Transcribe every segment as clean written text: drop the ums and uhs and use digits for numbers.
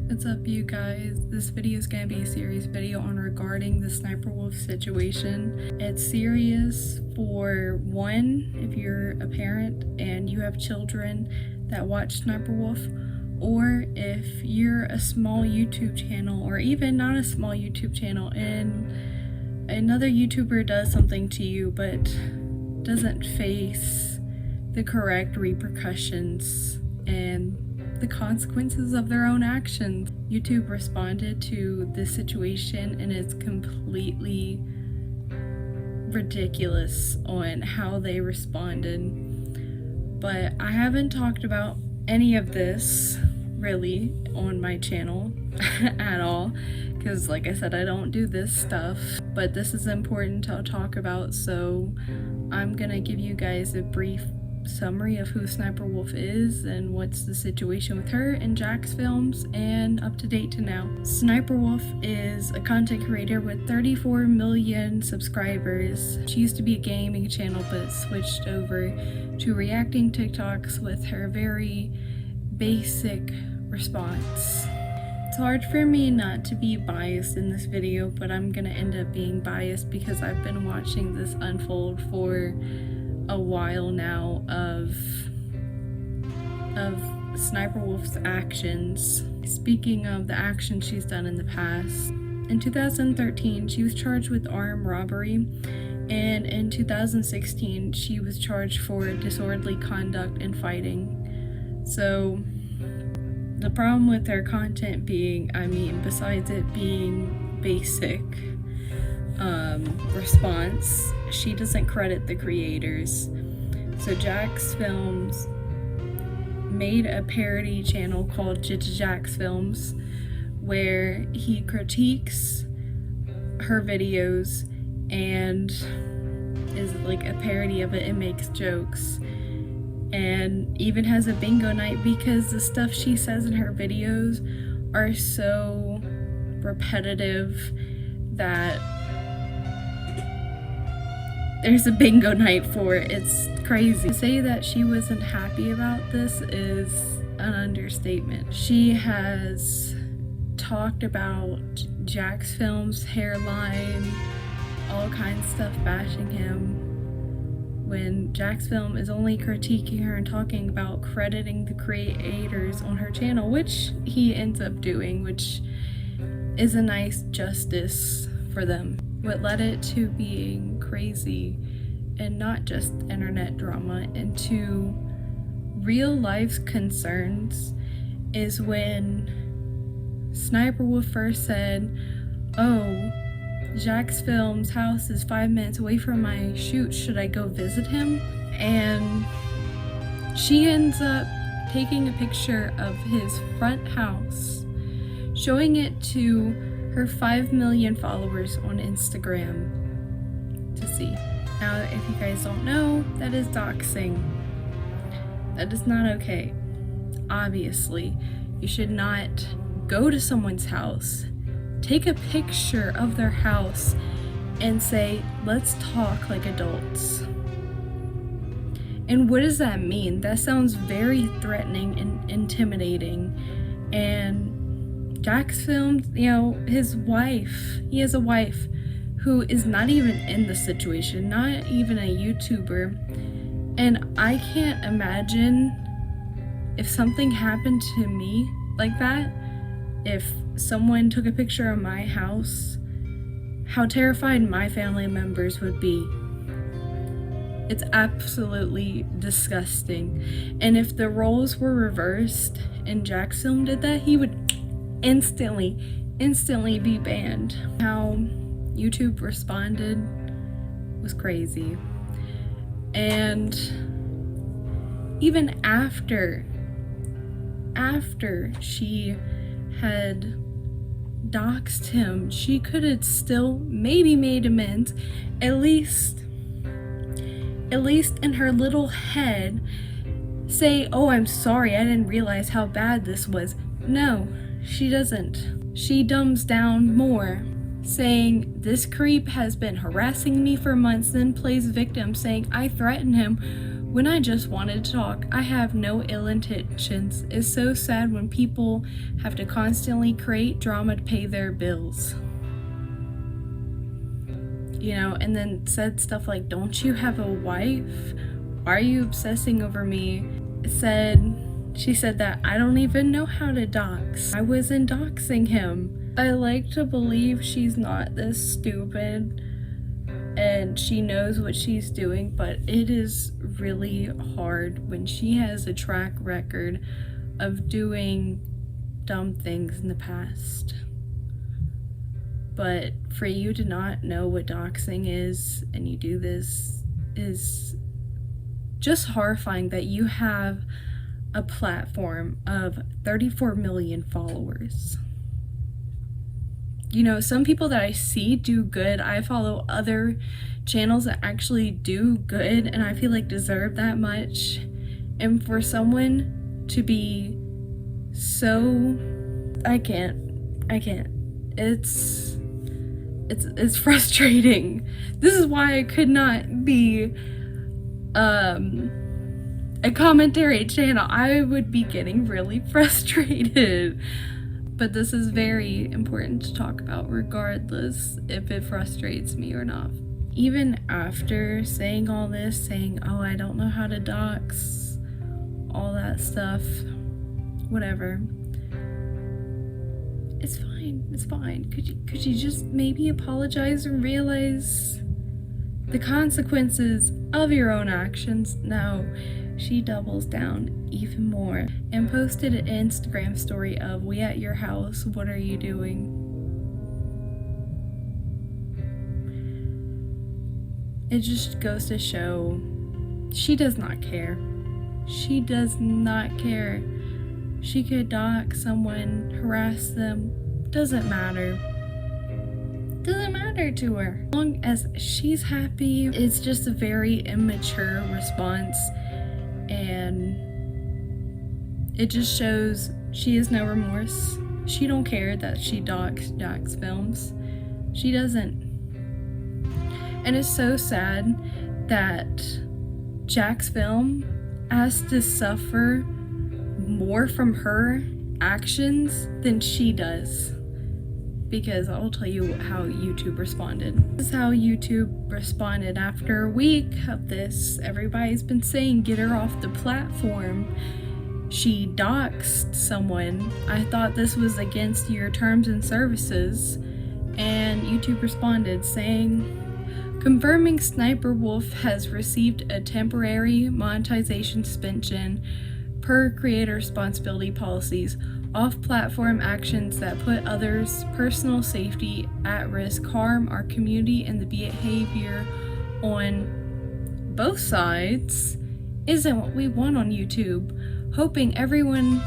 What's up, you guys? This video is going to be a serious video on regarding the Sniperwolf situation. It's serious for one, if you're a parent and you have children that watch Sniperwolf, or if you're a small YouTube channel, or even not a small YouTube channel, and another YouTuber does something to you but doesn't face the correct repercussions and the consequences of their own actions. YouTube responded to this situation and it's completely ridiculous on how they responded. But I haven't talked about any of this really on my channel at all, because like I said, I don't do this stuff, but this is important to talk about, so I'm gonna give you guys a brief summary of who Sniperwolf is and what's the situation with her and Jackfilms and up to date to now. Sniperwolf is a content creator with 34 million subscribers. She used to be a gaming channel but switched over to reacting TikToks with her very basic response. It's hard for me not to be biased in this video, but I'm gonna end up being biased because I've been watching this unfold for a while now of Sniperwolf's actions. Speaking of the actions she's done in the past, in 2013 she was charged with armed robbery, and in 2016 she was charged for disorderly conduct and fighting. So the problem with her content being, besides it being basic response, she doesn't credit the creators. So Jackfilms made a parody channel called Jackfilms where he critiques her videos and is like a parody of it and makes jokes, and even has a bingo night because the stuff she says in her videos are so repetitive that there's a bingo night for it. It's crazy. To say that she wasn't happy about this is an understatement. She has talked about Jackfilms' hairline, all kinds of stuff, bashing him, when Jackfilm is only critiquing her and talking about crediting the creators on her channel, which he ends up doing, which is a nice justice for them. What led it to being crazy and not just internet drama into real life concerns is when Sniperwolf first said, "Oh, Jackfilms' house is 5 minutes away from my shoot, should I go visit him?" And she ends up taking a picture of his front house, showing it to her 5 million followers on Instagram to see. Now, if you guys don't know, that is doxing. That is not okay. Obviously, you should not go to someone's house, take a picture of their house, and say, "Let's talk like adults." And what does that mean? That sounds very threatening and intimidating. And Jackfilms, his wife, he has a wife who is not even in the situation, not even a YouTuber. And I can't imagine if something happened to me like that, if someone took a picture of my house, how terrified my family members would be. It's absolutely disgusting. And if the roles were reversed and Jackfilm did that, he would instantly be banned. How YouTube responded was crazy. And even after she had doxed him, she could have still maybe made amends, at least in her little head, say, "Oh, I'm sorry, I didn't realize how bad this was." No, she doesn't. She dumbs down more, saying, "This creep has been harassing me for months," then plays victim, saying, "I threatened him When I just wanted to talk, I have no ill intentions. It's so sad when people have to constantly create drama to pay their bills. You know, and then said stuff like, don't you have a wife? Why are you obsessing over me? She said that I don't even know how to dox. I wasn't doxing him. I like to believe she's not this stupid and she knows what she's doing, but it is really hard when she has a track record of doing dumb things in the past. But for you to not know what doxing is and you do this is just horrifying, that you have a platform of 34 million followers. You know, some people that I see do good. I follow other channels that actually do good and I feel like deserve that much. And for someone to be so... I can't. It's frustrating. This is why I could not be a commentary channel. I would be getting really frustrated. But this is very important to talk about regardless if it frustrates me or not. Even after saying all this, saying, oh, I don't know how to dox, all that stuff, whatever. It's fine. Could you just maybe apologize and realize the consequences of your own actions? No, she doubles down even more and posted an Instagram story of, we at your house, what are you doing? It just goes to show she does not care. She does not care. She could dox someone, harass them, doesn't matter. Doesn't matter to her. As long as she's happy, it's just a very immature response, and it just shows she has no remorse. She don't care that she doxed Jackfilms. She doesn't. And it's so sad that Jackfilm has to suffer more from her actions than she does. Because I'll tell you how YouTube responded. This is how YouTube responded after a week of this. Everybody's been saying, get her off the platform. She doxed someone. I thought this was against your terms and services. And YouTube responded saying, confirming Sniperwolf has received a temporary monetization suspension per creator responsibility policies. Off-platform actions that put others' personal safety at risk harm our community, and the behavior on both sides isn't what we want on YouTube. Hoping everyone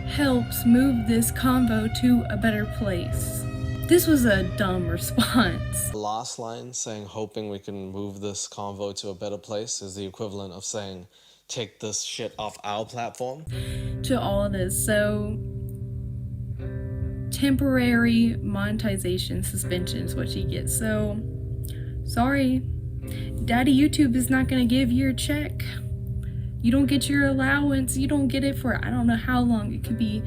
helps move this convo to a better place. This was a dumb response. The last line saying hoping we can move this convo to a better place is the equivalent of saying take this shit off our platform. To all of this, so temporary monetization suspension is what she gets. So sorry, Daddy YouTube is not gonna give you a check. You don't get your allowance. You don't get it for I don't know how long. It could be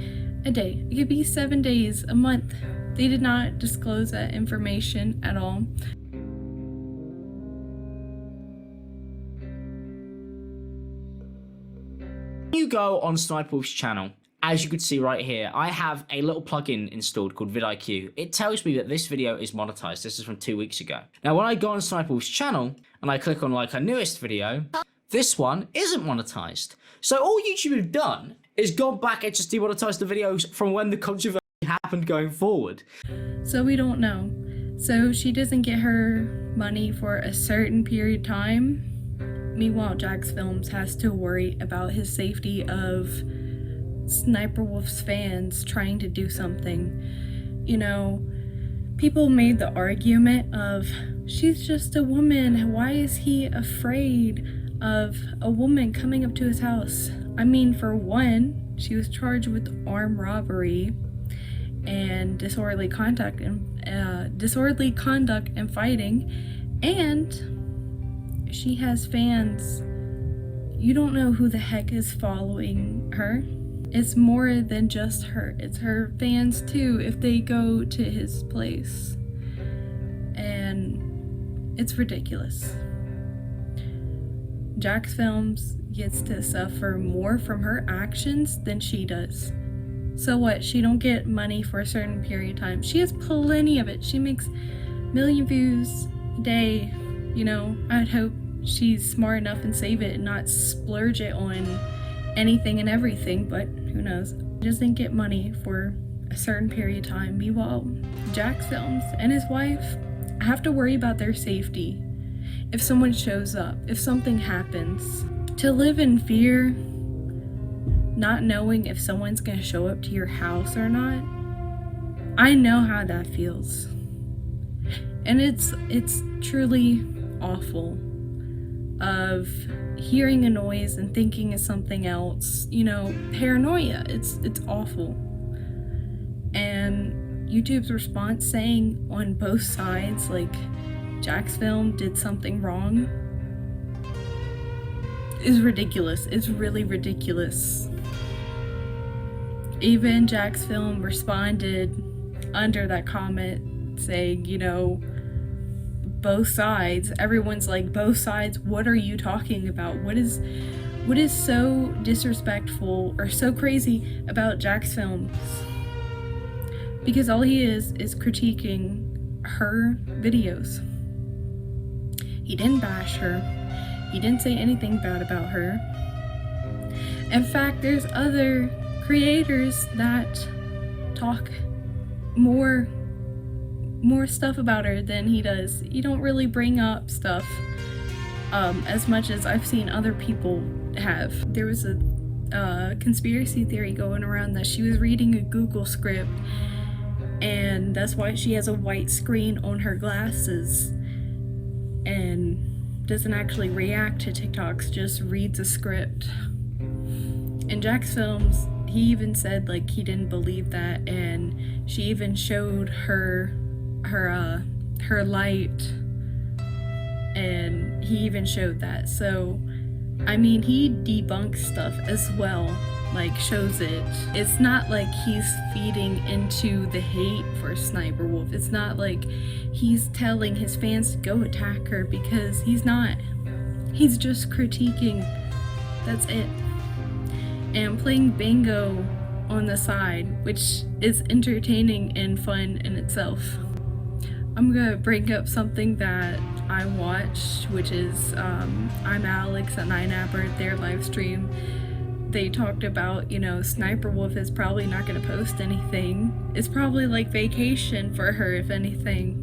a day. It could be 7 days, a month. They did not disclose that information at all. You go on Sniperwolf's channel, as you can see right here, I have a little plugin installed called vidIQ. It tells me that this video is monetized. This is from 2 weeks ago. Now, when I go on Sniperwolf's channel and I click on like her newest video, this one isn't monetized. So all YouTube have done is gone back and just demonetized the videos from when the controversy happened going forward. So we don't know. So she doesn't get her money for a certain period of time. Meanwhile, Jackfilms has to worry about his safety of Sniperwolf's fans trying to do something. You know, people made the argument of, she's just a woman. Why is he afraid of a woman coming up to his house? I mean, for one, she was charged with armed robbery and disorderly conduct and fighting, and she has fans You don't know who the heck is following her. It's more than just her. It's her fans too if they go to his place. And it's ridiculous. Jackfilms gets to suffer more from her actions than she does. So what? She don't get money for a certain period of time. She has plenty of it. She makes 1 million views a day. You know, I'd hope she's smart enough and save it and not splurge it on anything and everything, but who knows. Doesn't get money for a certain period of time. Meanwhile, Jackfilms and his wife have to worry about their safety. If someone shows up, if something happens, to live in fear, not knowing if someone's gonna show up to your house or not, I know how that feels. And it's truly awful of hearing a noise and thinking it's something else, you know, paranoia. It's awful. And YouTube's response saying on both sides, like, Jackfilm did something wrong, is ridiculous. It's really ridiculous. Even Jackfilm responded under that comment saying, you know, both sides. Everyone's like, both sides, what are you talking about? What is so disrespectful or so crazy about Jackfilms? Because all he is critiquing her videos. He didn't bash her. He didn't say anything bad about her. In fact, there's other creators that talk more stuff about her than he does. You don't really bring up stuff as much as I've seen other people have. There was a conspiracy theory going around that she was reading a Google script, and that's why she has a white screen on her glasses and doesn't actually react to TikToks, just reads a script. In Jackfilms, he even said like he didn't believe that, and she even showed her light, and he even showed that. So I mean, he debunks stuff as well, like shows it. It's not like he's feeding into the hate for Sniperwolf. It's not like he's telling his fans to go attack her, because he's not. He's just critiquing. That's it. And playing bingo on the side, which is entertaining and fun in itself. I'm gonna bring up something that I watched, which is I'm Alex and Inapper, their live stream. They talked about, you know, Sniperwolf is probably not gonna post anything. It's probably like vacation for her, if anything.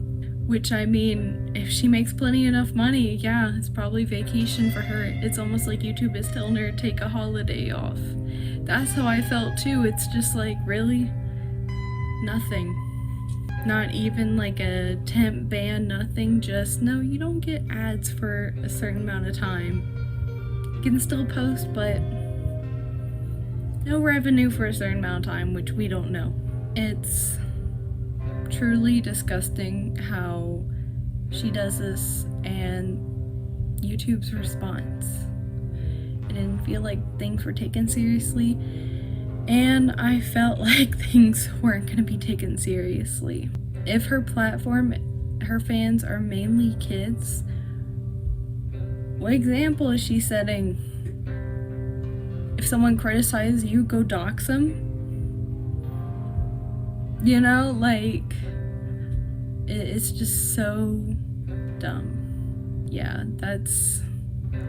Which, I mean, if she makes plenty enough money, yeah, it's probably vacation for her. It's almost like YouTube is telling her to take a holiday off. That's how I felt too. It's just like, really? Nothing. Not even like a temp ban, nothing. Just, no, you don't get ads for a certain amount of time. You can still post, but no revenue for a certain amount of time, which we don't know. It's truly disgusting how she does this, and YouTube's response. I didn't feel like things were taken seriously, and I felt like things weren't going to be taken seriously. If her platform, her fans are mainly kids, what example is she setting? If someone criticizes you, go dox them? You know, like, it's just so dumb. Yeah, that's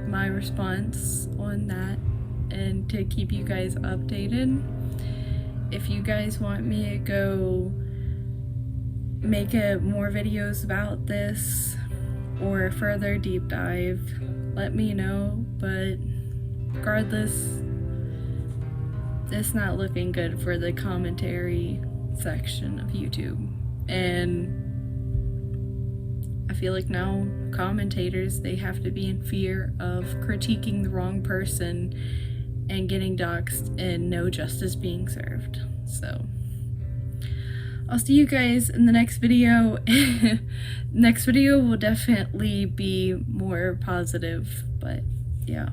my response on that, and to keep you guys updated. If you guys want me to go make more videos about this or a further deep dive, let me know. But regardless, it's not looking good for the commentary section of YouTube. And I feel like now commentators, they have to be in fear of critiquing the wrong person and getting doxxed and no justice being served. So I'll see you guys in the next video. Next video will definitely be more positive, but yeah.